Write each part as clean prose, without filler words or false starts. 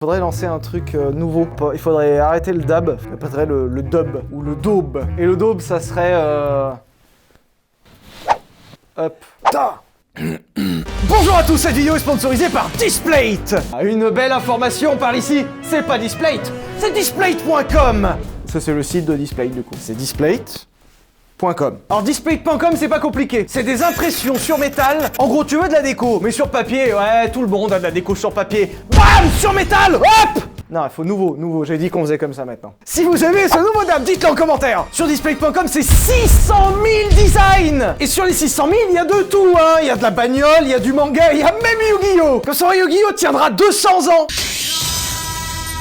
Faudrait lancer un truc nouveau. Il faudrait arrêter le dab. Il faudrait le dub ou le daube. Et le daube, ça serait hop. Ta. Bonjour à tous, cette vidéo est sponsorisée par Displate. Une belle information par ici, c'est pas Displate, c'est Displate.com. Ça c'est le site de Displate du coup, c'est Displate.com. Alors Displate.com c'est pas compliqué, c'est des impressions sur métal. En gros tu veux de la déco, mais sur papier, ouais tout le monde a de la déco sur papier. BAM sur métal, hop. Non, il faut nouveau, j'ai dit qu'on faisait comme ça maintenant. Si vous aimez ce nouveau dab, dites-le en commentaire. Sur Displate.com, c'est 600 000 designs. Et sur les 600 000, il y a de tout, hein. Il y a de la bagnole, il y a du manga, il y a même Yu-Gi-Oh! Que son Yu-Gi-Oh! Tiendra 200 ans.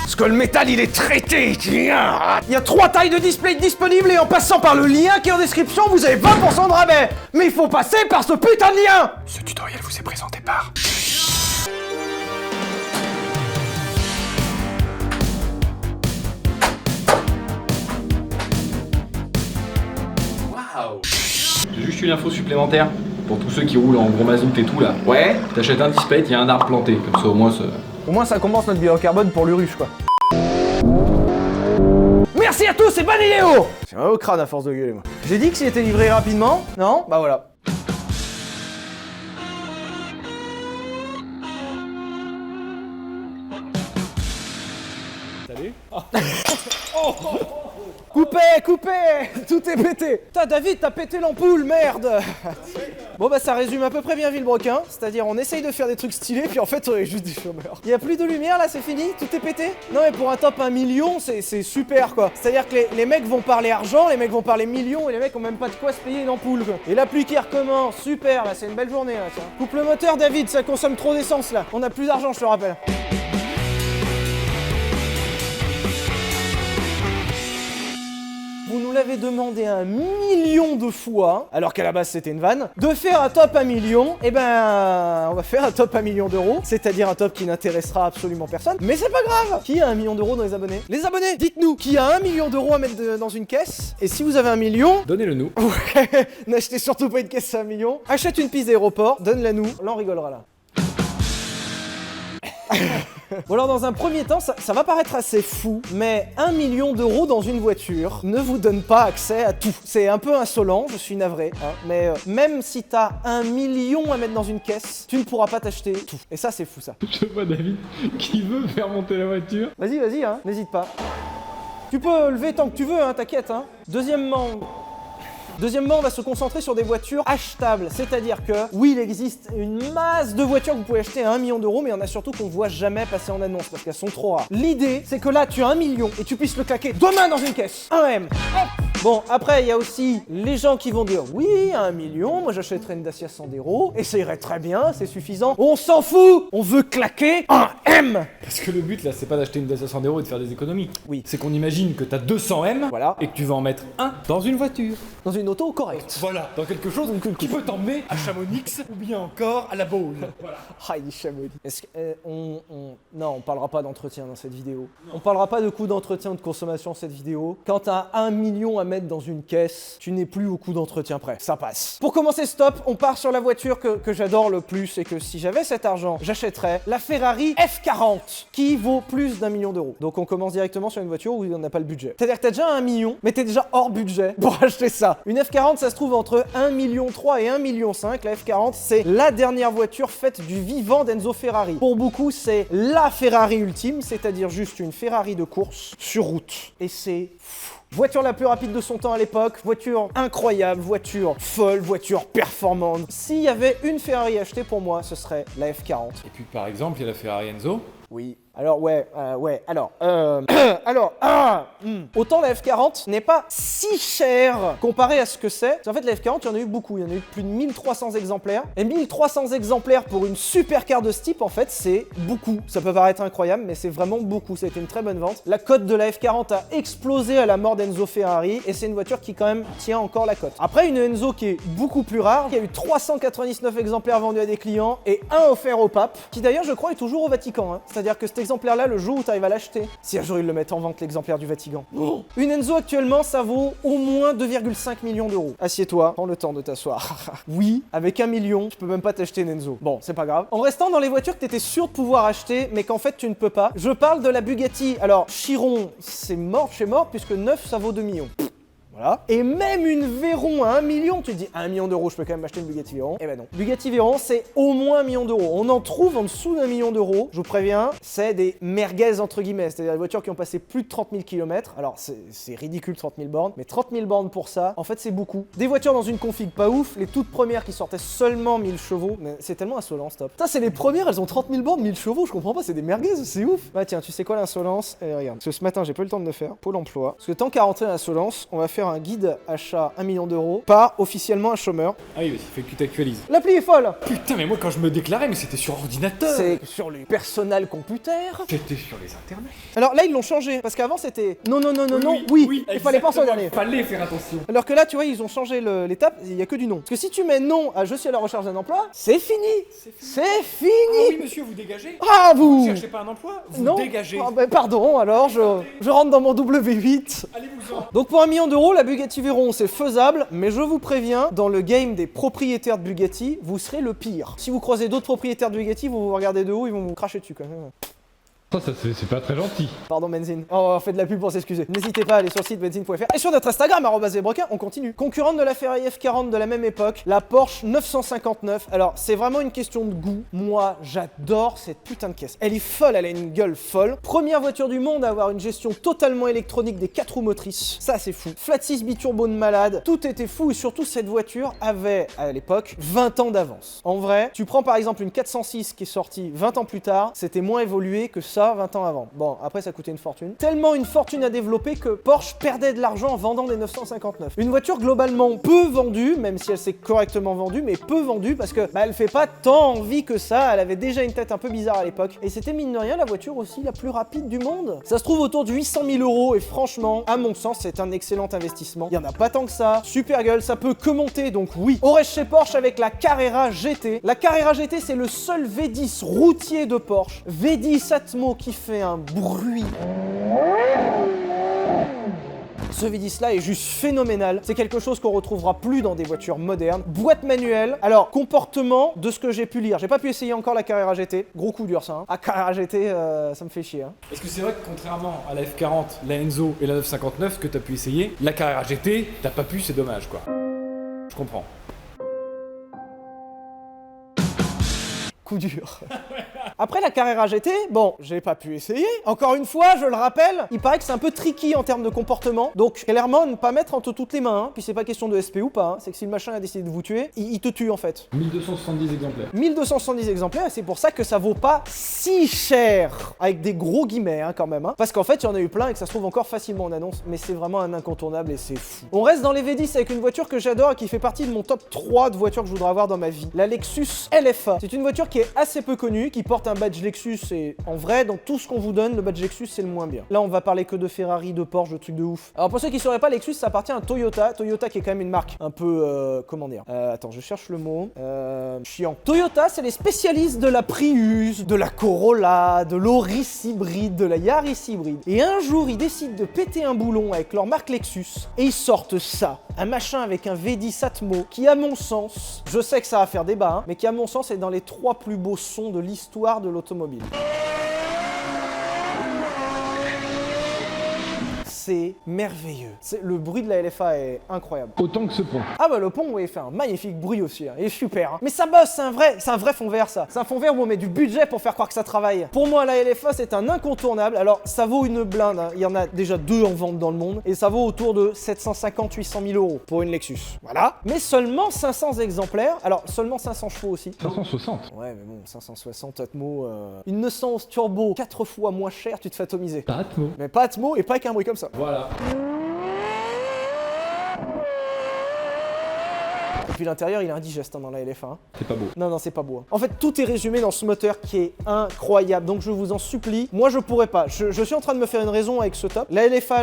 Parce que le métal, il est traité. Il y a 3 tailles de Displate disponibles et en passant par le lien qui est en description, vous avez 20% de rabais. Mais il faut passer par ce putain de lien. Ce tutoriel vous est présenté par... J'ai juste une info supplémentaire pour tous ceux qui roulent en gros mazout et tout là. Ouais. T'achètes un Displate, il y a un arbre planté, comme ça au moins ça... Au moins ça compense notre bilan carbone pour l'Uruche quoi. Merci à tous et bonne vidéo. J'ai mal au crâne à force de gueuler moi. J'ai dit que s'il était livré rapidement, non? Bah voilà. Salut. Coupez, tout est pété. Putain David, t'as pété l'ampoule, merde. Bon bah ça résume à peu près bien Villebrequin, c'est-à-dire on essaye de faire des trucs stylés puis en fait on est juste des chômeurs. Y a plus de lumière là, c'est fini? Tout est pété? Non mais pour un top 1 million, c'est super quoi. C'est-à-dire que les mecs vont parler argent, les mecs vont parler millions et les mecs ont même pas de quoi se payer une ampoule quoi. Et la pluie qui recommence, super là, c'est une belle journée là tiens. Coupe le moteur David, ça consomme trop d'essence là. On a plus d'argent je te rappelle. Vous nous l'avez demandé 1 million de fois, alors qu'à la base c'était une vanne, de faire un top 1 million, et ben on va faire un top 1 million d'euros, c'est-à-dire un top qui n'intéressera absolument personne, mais c'est pas grave. Qui a 1 million d'euros dans les abonnés? Les abonnés, dites-nous, qui a 1 million d'euros à mettre dans une caisse? Et si vous avez 1 million, donnez-le nous. Ouais, n'achetez surtout pas une caisse à 1 million, achète une piste d'aéroport, donne-la nous, là on rigolera là. Bon alors dans un premier temps, ça va paraître assez fou, mais 1 million d'euros dans une voiture ne vous donne pas accès à tout. C'est un peu insolent, je suis navré, hein, mais même si t'as 1 million à mettre dans une caisse, tu ne pourras pas t'acheter tout. Et ça c'est fou ça. Je vois David qui veut faire monter la voiture. Vas-y, hein, n'hésite pas. Tu peux lever tant que tu veux, hein, t'inquiète, hein. Deuxièmement, on va se concentrer sur des voitures achetables, c'est-à-dire que, oui, il existe une masse de voitures que vous pouvez acheter à 1 million d'euros, mais il y en a surtout qu'on voit jamais passer en annonce, parce qu'elles sont trop rares. L'idée, c'est que là, tu as 1 million, et tu puisses le claquer demain dans une caisse. 1M. Hop. Bon, après, il y a aussi les gens qui vont dire, oui, à 1 million, moi j'achèterais une Dacia Sandero, et ça irait très bien, c'est suffisant. On s'en fout. On veut claquer 1M. Parce que le but là, c'est pas d'acheter une Dacia Sandero et de faire des économies. Oui. C'est qu'on imagine que t'as 200 M, voilà, et que tu vas en mettre un dans une voiture. Dans une auto correcte. Voilà, dans quelque chose qui peut t'emmener à Chamonix ou bien encore à la Baule. Voilà. Ah, il est Chamonix. Est-ce que non, on parlera pas d'entretien dans cette vidéo. Non. On parlera pas de coût d'entretien ou de consommation dans cette vidéo. Quand t'as 1 million à mettre dans une caisse, tu n'es plus au coût d'entretien près. Ça passe. Pour commencer stop, on part sur la voiture que j'adore le plus et que si j'avais cet argent, j'achèterais la Ferrari F40 qui vaut plus d'1 million d'euros. Donc on commence directement sur une voiture où on n'a pas le budget. C'est-à-dire que t'as déjà 1 million, mais t'es déjà hors budget pour acheter ça. Une F40, ça se trouve entre 1,3 million et 1,5 million. La F40, c'est la dernière voiture faite du vivant d'Enzo Ferrari. Pour beaucoup, c'est la Ferrari ultime, c'est-à-dire juste une Ferrari de course sur route. Et c'est fou. Voiture la plus rapide de son temps à l'époque, voiture incroyable, voiture folle, voiture performante. S'il y avait une Ferrari achetée pour moi, ce serait la F40. Et puis par exemple, il y a la Ferrari Enzo. Oui. Alors autant la F40 n'est pas si chère comparé à ce que c'est. En fait la F40 il y en a eu beaucoup, il y en a eu plus de 1300 exemplaires. Et 1300 exemplaires pour une supercar de ce type en fait c'est beaucoup. Ça peut paraître incroyable mais c'est vraiment beaucoup, ça a été une très bonne vente. La cote de la F40 a explosé à la mort d'Enzo Ferrari et c'est une voiture qui quand même tient encore la cote. Après une Enzo qui est beaucoup plus rare, il y a eu 399 exemplaires vendus à des clients et un offert au pape, qui d'ailleurs je crois est toujours au Vatican. Hein. C'est-à-dire que cet exemplaire là le jour où tu arrives à l'acheter. Si un jour ils le mettent en vente, l'exemplaire du Vatican. Oh, une Enzo actuellement, ça vaut au moins 2,5 millions d'euros. Assieds-toi, prends le temps de t'asseoir. Oui, avec 1 million, tu peux même pas t'acheter une Enzo. Bon, c'est pas grave. En restant dans les voitures que t'étais sûr de pouvoir acheter, mais qu'en fait tu ne peux pas, je parle de la Bugatti. Alors, Chiron, c'est mort chez mort, puisque 9, ça vaut 2 millions. Voilà. Et même une Veyron à 1 million, tu te dis 1 million d'euros, je peux quand même acheter une Bugatti Veyron. Eh ben non. Bugatti Veyron, c'est au moins 1 million d'euros. On en trouve en dessous d'1 million d'euros. Je vous préviens, c'est des merguez entre guillemets. C'est-à-dire des voitures qui ont passé plus de 30 000 km. Alors c'est ridicule 30 000 bornes, mais 30 000 bornes pour ça, en fait c'est beaucoup. Des voitures dans une config pas ouf, les toutes premières qui sortaient seulement 1000 chevaux, mais c'est tellement insolent, stop. Ça c'est les premières, elles ont 30 000 bornes, 1000 chevaux, je comprends pas, c'est des merguez, c'est ouf. Bah tiens, tu sais quoi l'insolence? Regarde, parce que ce matin j'ai pas eu le temps de le faire, Pôle emploi. Parce que tant qu'à rentrer à l'insolence, on va faire un guide achat 1 million d'euros, pas officiellement un chômeur. Ah oui, il fait que tu t'actualises. L'appli est folle. Putain, mais moi quand je me déclarais, mais c'était sur ordinateur. C'est sur les personal computer. C'était sur les internets. Alors là ils l'ont changé, parce qu'avant c'était non, oui, il fallait penser au dernier. Fallait faire attention. Alors que là, tu vois, ils ont changé l'étape, il y a que du non. Parce que si tu mets non à je suis à la recherche d'un emploi, c'est fini. C'est fini. Ah oui, monsieur, vous dégagez. Ah, vous Vous cherchez pas un emploi, vous non. dégagez. Ah, bah, pardon, alors je rentre dans mon W8. Allez-vous-en. Donc pour 1 million d'euros, la Bugatti Veyron, c'est faisable, mais je vous préviens, dans le game des propriétaires de Bugatti, vous serez le pire. Si vous croisez d'autres propriétaires de Bugatti, vous vous regardez de haut, ils vont vous cracher dessus quand même. Ça c'est pas très gentil. Pardon Benzine. Oh, on fait de la pub pour s'excuser. N'hésitez pas à aller sur le site benzine.fr et sur notre Instagram @zebrequin, on continue. Concurrente de la Ferrari F40 de la même époque, la Porsche 959. Alors, c'est vraiment une question de goût. Moi, j'adore cette putain de caisse. Elle est folle, elle a une gueule folle. Première voiture du monde à avoir une gestion totalement électronique des 4 roues motrices. Ça, c'est fou. Flat 6 biturbo de malade. Tout était fou et surtout, cette voiture avait, à l'époque, 20 ans d'avance. En vrai, tu prends par exemple une 406 qui est sortie 20 ans plus tard, c'était moins évolué que ça 20 ans avant. Bon, après ça coûtait une fortune. Tellement une fortune à développer que Porsche perdait de l'argent en vendant des 959. Une voiture globalement peu vendue, même si elle s'est correctement vendue, mais peu vendue parce que elle fait pas tant envie que ça. Elle avait déjà une tête un peu bizarre à l'époque. Et c'était mine de rien la voiture aussi la plus rapide du monde. Ça se trouve autour de 800 000 euros et franchement, à mon sens, c'est un excellent investissement. Il y en a pas tant que ça. Super gueule, ça peut que monter, donc oui. On reste chez Porsche avec la Carrera GT. La Carrera GT, c'est le seul V10 routier de Porsche. V10 Atmo qui fait un bruit. Ce V10 là est juste phénoménal. C'est quelque chose qu'on retrouvera plus dans des voitures modernes. Boîte manuelle. Alors, comportement de ce que j'ai pu lire. J'ai pas pu essayer encore la Carrera GT. Gros coup dur ça. Hein. Ah, Carrera GT, ça me fait chier. Hein. Est-ce que c'est vrai que contrairement à la F40, la Enzo et la 959 que t'as pu essayer, la Carrera GT, t'as pas pu, c'est dommage quoi. Je comprends. Coup dur. Après la Carrera GT, bon, j'ai pas pu essayer. Encore une fois, je le rappelle, il paraît que c'est un peu tricky en termes de comportement. Donc, clairement, ne pas mettre entre toutes les mains. Hein. Puis c'est pas question de SP ou pas. Hein. C'est que si le machin a décidé de vous tuer, il te tue en fait. 1270 exemplaires. 1270 exemplaires, et c'est pour ça que ça vaut pas si cher. Avec des gros guillemets hein, quand même. Hein. Parce qu'en fait, il y en a eu plein et que ça se trouve encore facilement en annonce. Mais c'est vraiment un incontournable et c'est fou. On reste dans les V10 avec une voiture que j'adore et qui fait partie de mon top 3 de voitures que je voudrais avoir dans ma vie. La Lexus LFA. C'est une voiture qui est assez peu connue, qui porte un badge Lexus et en vrai, dans tout ce qu'on vous donne, le badge Lexus c'est le moins bien. Là, on va parler que de Ferrari, de Porsche, de trucs de ouf. Alors pour ceux qui sauraient pas, Lexus ça appartient à Toyota. Toyota qui est quand même une marque un peu, comment dire attends, je cherche le mot. Chiant. Toyota, c'est les spécialistes de la Prius, de la Corolla, de l'Auris hybride, de la Yaris hybride. Et un jour, ils décident de péter un boulon avec leur marque Lexus et ils sortent ça. Un machin avec un V10 Atmo qui, à mon sens, je sais que ça va faire débat, hein, mais qui, à mon sens, est dans les 3 plus beaux sons de l'histoire de l'automobile. C'est merveilleux. Le bruit de la LFA est incroyable. Autant que ce pont. Ah bah le pont, oui, il fait un magnifique bruit aussi. Hein. Il est super. Hein. Mais ça bosse, c'est un vrai fond vert ça. C'est un fond vert où on met du budget pour faire croire que ça travaille. Pour moi, la LFA, c'est un incontournable. Alors, ça vaut une blinde. Hein. Il y en a déjà 2 en vente dans le monde. Et ça vaut autour de 750-800 000 euros pour une Lexus. Voilà. Mais seulement 500 exemplaires. Alors, seulement 500 chevaux aussi. 560. Ouais, mais bon, 560 Atmo. Une 911 turbo 4 fois moins cher, tu te fais atomiser. Pas Atmo. Mais pas Atmo et pas avec un bruit comme ça. Voilà. Puis l'intérieur, il est indigeste hein, dans la LFA. Hein. C'est pas beau. Non, non, c'est pas beau. Hein. En fait, tout est résumé dans ce moteur qui est incroyable. Donc je vous en supplie, moi je pourrais pas. Je suis en train de me faire une raison avec ce top. La LFA,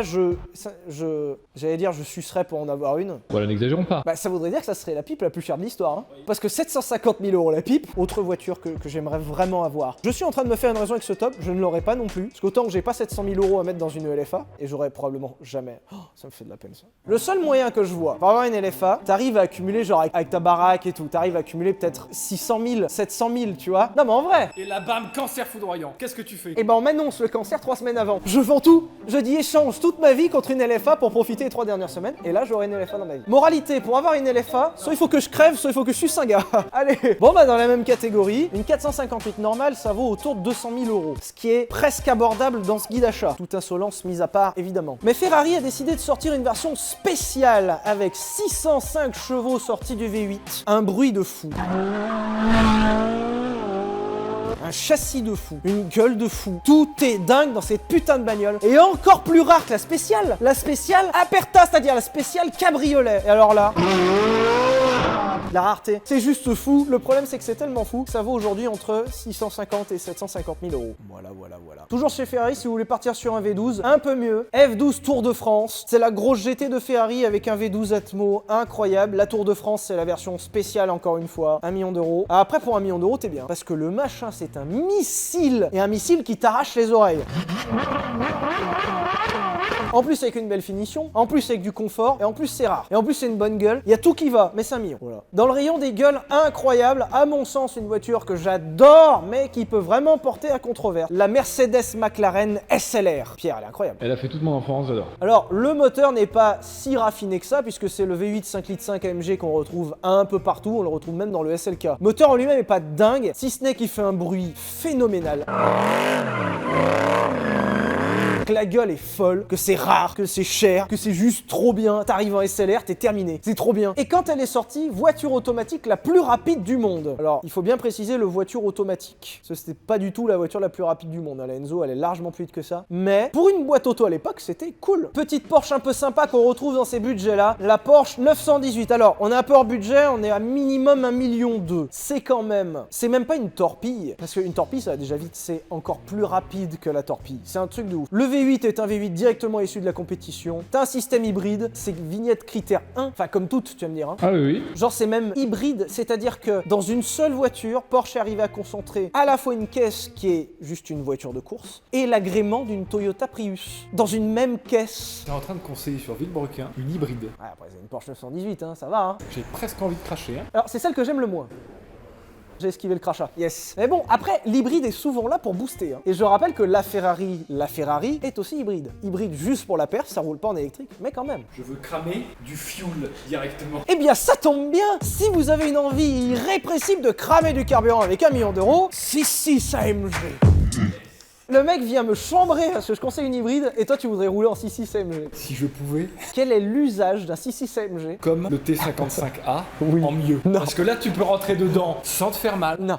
j'allais dire, je sucerais pour en avoir une. Voilà, n'exagérons pas. Bah, ça voudrait dire que ça serait la pipe la plus chère de l'histoire. Hein. Parce que 750 000 € la pipe, autre voiture que j'aimerais vraiment avoir. Je suis en train de me faire une raison avec ce top, je ne l'aurais pas non plus. Parce qu'autant que j'ai pas 700 000 € à mettre dans une LFA, et j'aurais probablement jamais. Oh, ça me fait de la peine ça. Le seul moyen que je vois pour avoir une LFA, t'arrives à accumuler, genre avec ta baraque et tout, t'arrives à accumuler peut-être 600 000, 700 000, tu vois. Non mais en vrai. Et là, bam, cancer foudroyant. Qu'est-ce que tu fais? Et ben on m'annonce le cancer 3 semaines avant. Je vends tout. Je dis échange toute ma vie contre une LFA pour profiter les 3 dernières semaines. Et là j'aurai une LFA dans ma vie. Moralité, pour avoir une LFA, soit il faut que je crève, soit il faut que je suce un gars. Allez. Bon bah dans la même catégorie, une 458 normale, ça vaut autour de 200 000 €. Ce qui est presque abordable dans ce guide achat. Toute insolence mise à part, évidemment. Mais Ferrari a décidé de sortir une version spéciale avec 605 chevaux sortis du V8. Un bruit de fou. Un châssis de fou, une gueule de fou. Tout est dingue dans cette putain de bagnole. Et encore plus rare que la spéciale Aperta, c'est-à-dire la spéciale cabriolet. Et alors là... la rareté. C'est juste fou. Le problème, c'est que c'est tellement fou que ça vaut aujourd'hui entre 650 et 750 000 €. Voilà. Toujours chez Ferrari, si vous voulez partir sur un V12, un peu mieux. F12 Tour de France. C'est la grosse GT de Ferrari avec un V12 Atmo incroyable. La Tour de France, c'est la version spéciale, encore une fois. 1 million d'euros. Après, pour 1 million d'euros, t'es bien. Parce que le machin, c'est un missile. Et un missile qui t'arrache les oreilles. En plus avec une belle finition, en plus avec du confort, et en plus c'est rare. Et en plus c'est une bonne gueule, il y a tout qui va, mais c'est 1 million. Voilà. Dans le rayon des gueules incroyables, à mon sens une voiture que j'adore, mais qui peut vraiment porter à controverse. La Mercedes McLaren SLR. Pierre, elle est incroyable. Elle a fait toute mon enfance, j'adore. Alors, le moteur n'est pas si raffiné que ça, puisque c'est le V8 5 litres 5 AMG qu'on retrouve un peu partout, on le retrouve même dans le SLK. Le moteur en lui-même n'est pas dingue, si ce n'est qu'il fait un bruit phénoménal. Que la gueule est folle, que c'est rare, que c'est cher, que c'est juste trop bien. T'arrives en SLR, t'es terminé. C'est trop bien. Et quand elle est sortie, voiture automatique la plus rapide du monde. Alors, il faut bien préciser le voiture automatique. Parce que c'était pas du tout la voiture la plus rapide du monde. La Enzo, elle est largement plus vite que ça. Mais pour une boîte auto à l'époque, c'était cool. Petite Porsche un peu sympa qu'on retrouve dans ces budgets-là. La Porsche 918. Alors, on est un peu hors budget, on est à minimum 1,2 million. C'est quand même... c'est même pas une torpille. Parce qu'une torpille, ça va déjà vite. C'est encore plus rapide que la torpille. C'est un truc de ouf. Le V8 est un V8 directement issu de la compétition. T'as un système hybride, c'est vignette critère 1, enfin comme toutes, tu vas me dire. Hein. Ah oui. Genre c'est même hybride, c'est-à-dire que dans une seule voiture, Porsche est arrivé à concentrer à la fois une caisse qui est juste une voiture de course et l'agrément d'une Toyota Prius dans une même caisse. T'es en train de conseiller sur Villebrequin une hybride. Ouais, après c'est une Porsche 918, hein, ça va. Hein. J'ai presque envie de cracher. Hein. Alors c'est celle que j'aime le moins. J'ai esquivé le crachat. Yes. Mais bon, après, l'hybride est souvent là pour booster. Hein. Et je rappelle que la Ferrari est aussi hybride. Hybride juste pour la perf, ça roule pas en électrique, mais quand même. Je veux cramer du fuel directement. Eh bien, ça tombe bien. Si vous avez une envie irrépressible de cramer du carburant avec 1 million d'euros, 6.6 AMG. Le mec vient me chambrer parce que je conseille une hybride et toi tu voudrais rouler en 6.6 AMG. Si je pouvais. Quel est l'usage d'un 6.6 AMG? Comme le T55A Oui. en mieux. Non. Parce que là tu peux rentrer dedans sans te faire mal. Non.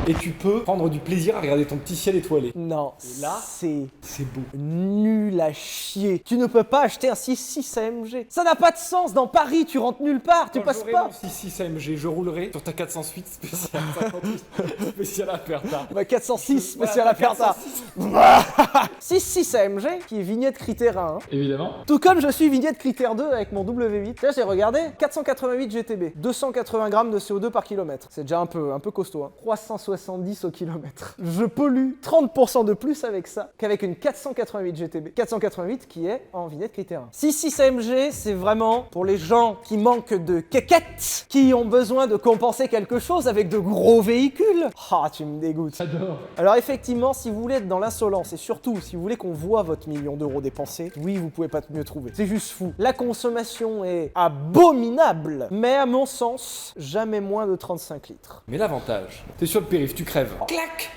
Et tu peux prendre du plaisir à regarder ton petit ciel étoilé. Non. Et là, c'est beau. nul à chier. Tu ne peux pas acheter un 6.6 AMG. Ça n'a pas de sens. Dans Paris, tu rentres nulle part. Tu passes pas. Mon 6.6 AMG, je roulerai sur ta 408 spéciale 58 spécial Aperta. Bah 406 spécial Aperta. 6.6 AMG qui est vignette critère 1. Hein. Évidemment. Tout comme je suis vignette critère 2 avec mon W8. Là j'ai regardé 488 GTB, 280 grammes de CO2 par kilomètre. C'est déjà un peu costaud. Hein. 370 au kilomètre. Je pollue 30% de plus avec ça qu'avec une 488 GTB. 488 qui est en vignette critère 1. 6.6 AMG, c'est vraiment pour les gens qui manquent de quéquettes, qui ont besoin de compenser quelque chose avec de gros véhicules. Ah, tu me dégoûtes. J'adore. Alors effectivement, si vous voulez être dans l'insolence et surtout si vous voulez qu'on voit votre million d'euros dépensés, oui, vous pouvez pas mieux trouver. C'est juste fou. La consommation est abominable, mais à mon sens, jamais moins de 35 litres. Mais l'avantage, t'es sur le périph', tu crèves. Clac.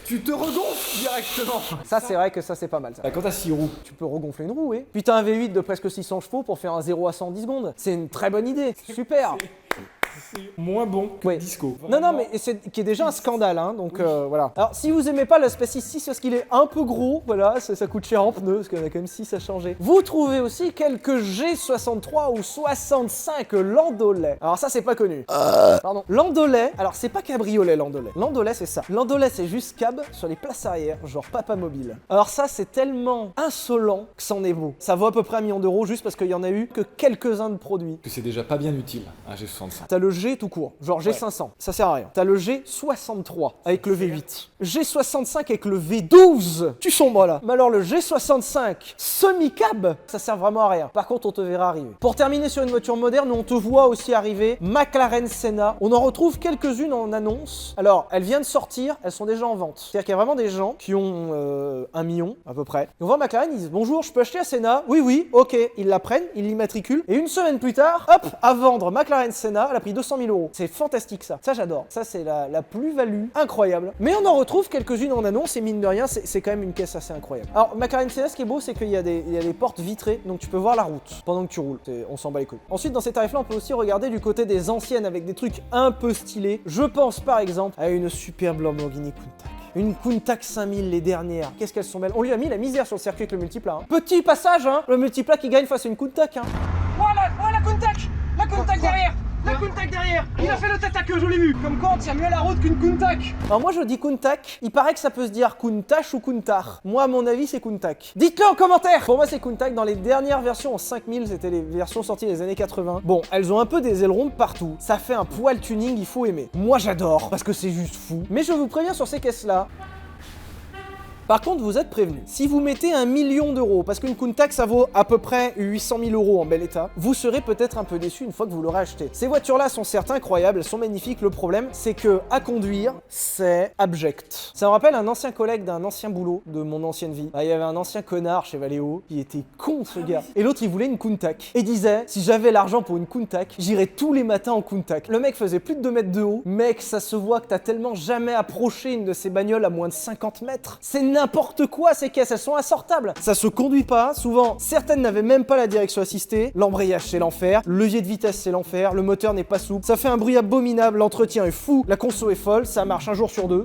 Tu te regonfles directement. Ça, c'est vrai que ça, c'est pas mal. Ça. Quand t'as 6 roues, Tu peux regonfler une roue, oui. Puis t'as un V8 de presque 600 chevaux pour faire un 0 à 100 en 10 secondes. C'est une très bonne idée. Super. C'est moins bon que Oui. Disco. Non, Vraiment. mais c'est qui est déjà un scandale, hein, donc voilà. Alors, si vous aimez pas le Space 6 parce qu'il est un peu gros, voilà, ça coûte cher en pneus, parce qu'il y en a quand même 6 à changer. Vous trouvez aussi quelques G63 ou 65 Landaulet. Alors ça, c'est pas connu. Pardon. Landaulet, alors c'est pas cabriolet Landaulet. Landaulet, c'est ça. Landaulet, c'est juste cab sur les places arrière, genre papa mobile. Alors ça, c'est tellement insolent que c'en est beau. Ça vaut à peu près 1 million d'euros juste parce qu'il y en a eu que quelques-uns de produits. Que c'est déjà pas bien utile, un G65. T'as le G tout court, genre G500, ça sert à rien. T'as le G63 avec le V8. G65 avec le V12, tu sombres là. Mais alors le G65 semi-cab, ça sert vraiment à rien. Par contre, on te verra arriver. Pour terminer sur une voiture moderne, on te voit aussi arriver McLaren Senna. On en retrouve quelques-unes en annonce. Alors, elles viennent de sortir, elles sont déjà en vente. C'est-à-dire qu'il y a vraiment des gens qui ont 1 million à peu près. Ils vont voir McLaren, ils disent bonjour, je peux acheter la Senna? Oui, oui, ok. Ils la prennent, ils l'immatriculent. Et une semaine plus tard, hop, à vendre McLaren Senna, elle a pris 200 000 euros. C'est fantastique ça. Ça, j'adore. Ça, c'est la plus-value incroyable. Mais on en retrouve quelques-unes en annonce et mine de rien, c'est quand même une caisse assez incroyable. Alors, McLaren Senna, ce qui est beau, c'est qu'il y a des portes vitrées, donc tu peux voir la route pendant que tu roules. On s'en bat les couilles. Ensuite, dans ces tarifs-là, on peut aussi regarder du côté des anciennes avec des trucs un peu stylés. Je pense par exemple à une superbe Lamborghini Countach. Une Countach 5000, les dernières. Qu'est-ce qu'elles sont belles. On lui a mis la misère sur le circuit avec le multiplat. Hein. Petit passage, hein. Le multiplat qui gagne face à une Countach. Hein. Voilà, voilà Countach. La Countach derrière. La Countach derrière. Il a fait le tête à queue, je l'ai vu. Comme quoi, on tient mieux la route qu'une Countach. Alors moi je dis Countach, il paraît que ça peut se dire Countach ou Countach. Moi à mon avis c'est Countach. Dites-le en commentaire. Pour moi c'est Countach. Dans les dernières versions en 5000, c'était les versions sorties des années 80. Bon, elles ont un peu des ailerons de partout. Ça fait un poil tuning, il faut aimer. Moi j'adore, parce que c'est juste fou. Mais je vous préviens sur ces caisses-là. Par contre, vous êtes prévenus. Si vous mettez 1 million d'euros, parce qu'une Countach ça vaut à peu près 800 000 euros en bel état, vous serez peut-être un peu déçu une fois que vous l'aurez acheté. Ces voitures-là sont certes incroyables, elles sont magnifiques. Le problème, c'est que à conduire, c'est abject. Ça me rappelle un ancien collègue d'un ancien boulot de mon ancienne vie. Il y avait un ancien connard chez Valeo qui était con ce gars. Et l'autre, il voulait une Countach. Et disait, si j'avais l'argent pour une Countach, j'irais tous les matins en Countach. Le mec faisait plus de 2 mètres de haut. Mec, ça se voit que t'as tellement jamais approché une de ces bagnoles à moins de 50 mètres. C'est n'importe quoi ces caisses, elles sont assortables. Ça se conduit pas, souvent certaines n'avaient même pas la direction assistée, l'embrayage c'est l'enfer, le levier de vitesse c'est l'enfer, le moteur n'est pas souple, ça fait un bruit abominable, l'entretien est fou, la conso est folle, ça marche un jour sur deux,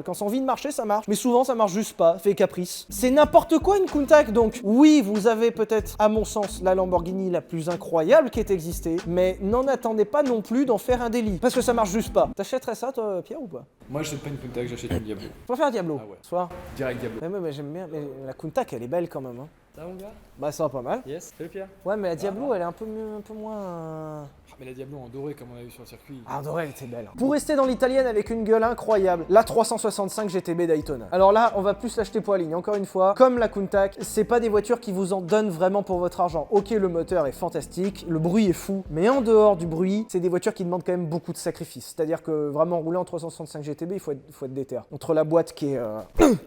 quand ça a envie de marcher ça marche, mais souvent ça marche juste pas, fait caprice. C'est n'importe quoi une Countach donc. Oui, vous avez peut-être à mon sens la Lamborghini la plus incroyable qui ait existé, mais n'en attendez pas non plus d'en faire un délit, parce que ça marche juste pas. T'achèterais ça toi Pierre ou pas? Moi, j'achète pas une Countach, j'achète une Diablo. Je préfère Diablo. Ah ouais. Soir. Direct Diablo. Mais j'aime bien, mais la Countach elle est belle quand même. Hein. Ça, mon gars? Bah ça va pas mal. Yes. Salut Pierre. Ouais mais la Diablo elle est un peu moins... Ah, mais la Diablo en doré, comme on a vu sur le circuit. Ah doré elle était belle. Pour rester dans l'italienne avec une gueule incroyable, la 365 GTB Daytona. Alors là on va plus l'acheter poids ligne, encore une fois, comme la Countach, c'est pas des voitures qui vous en donnent vraiment pour votre argent. Ok le moteur est fantastique, le bruit est fou, mais en dehors du bruit, c'est des voitures qui demandent quand même beaucoup de sacrifices. C'est-à-dire que vraiment rouler en 365 GTB, il faut être déter. Entre la boîte qui est...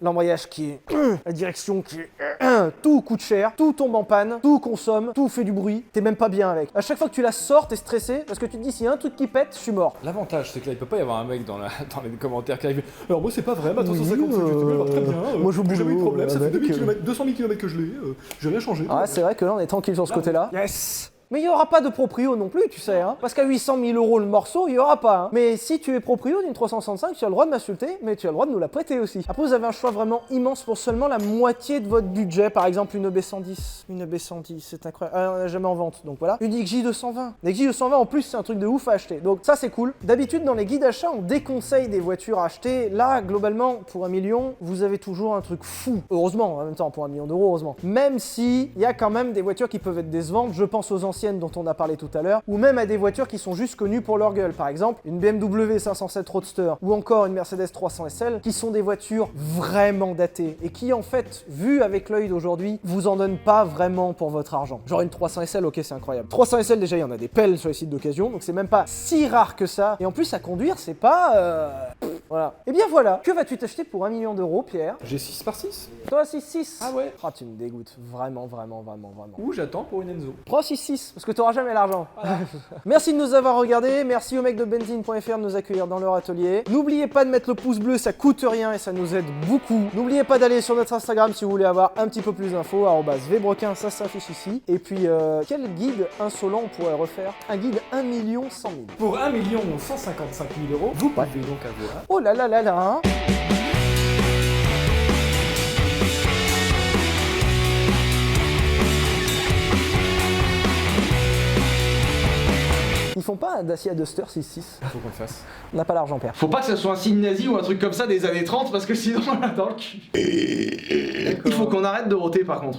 l'embrayage qui est... la direction qui est... tout coûte cher, tout tombe en panne, tout consomme, tout fait du bruit, t'es même pas bien avec. À chaque fois que tu la sors, t'es stressé parce que tu te dis s'il y a un truc qui pète, je suis mort. L'avantage, c'est que là, il peut pas y avoir un mec dans les commentaires qui arrive. Alors, moi, c'est pas vrai, ma Oui, 350, très bien. moi, je j'ai jamais eu de boulot, problème, ça fait avec, 200 000 km que je l'ai, j'ai rien changé. Ah c'est vrai que là on est tranquille sur ce côté-là. Yes. Mais il n'y aura pas de proprio non plus, tu sais, hein. Parce qu'à 800 000 euros le morceau, il n'y aura pas. Hein. Mais si tu es proprio d'une 365, tu as le droit de m'insulter, mais tu as le droit de nous la prêter aussi. Après, vous avez un choix vraiment immense pour seulement la moitié de votre budget. Par exemple, une B110. Une B110, c'est incroyable. On n'a jamais en vente, donc voilà. Une XJ220. Une XJ220, en plus, c'est un truc de ouf à acheter. Donc ça, c'est cool. D'habitude, dans les guides d'achat, on déconseille des voitures à acheter. Là, globalement, pour 1 million, vous avez toujours un truc fou. Heureusement, en même temps, pour 1 million d'euros, heureusement. Même si il y a quand même des voitures qui peuvent être décevantes. Je pense aux anciennes dont on a parlé tout à l'heure, ou même à des voitures qui sont juste connues pour leur gueule. Par exemple, une BMW 507 Roadster ou encore une Mercedes 300 SL, qui sont des voitures vraiment datées et qui, en fait, vues avec l'œil d'aujourd'hui, vous en donnent pas vraiment pour votre argent. Genre une 300 SL, ok, c'est incroyable. 300 SL, déjà, il y en a des pelles sur les sites d'occasion, donc c'est même pas si rare que ça. Et en plus, à conduire, c'est pas... Voilà. Et bien voilà, que vas-tu t'acheter pour 1 million d'euros, Pierre? J'ai 6 par 6. Toi, 6-6. Ah ouais. Ah, tu me dégoûtes. Vraiment. Ou j'attends pour une Enzo. Prends 6-6, parce que t'auras jamais l'argent. Merci de nous avoir regardés, merci aux mecs de Benzine.fr de nous accueillir dans leur atelier. N'oubliez pas de mettre le pouce bleu, ça coûte rien et ça nous aide beaucoup. N'oubliez pas d'aller sur notre Instagram si vous voulez avoir un petit peu plus d'infos, @vbrequin, ça s'affiche ici. Et puis, quel guide insolent on pourrait refaire? Un guide 1 100 000. Pour 1 155 000 euros, vous pouvez donc avoir... Oh là là là là. Ils font pas un Dacia Duster 6.6. Faut qu'on le fasse. On n'a pas l'argent, père. Faut pas que ça soit un signe nazi ou un truc comme ça des années 30 parce que sinon on l'a dans le cul. Il faut qu'on arrête de roter par contre.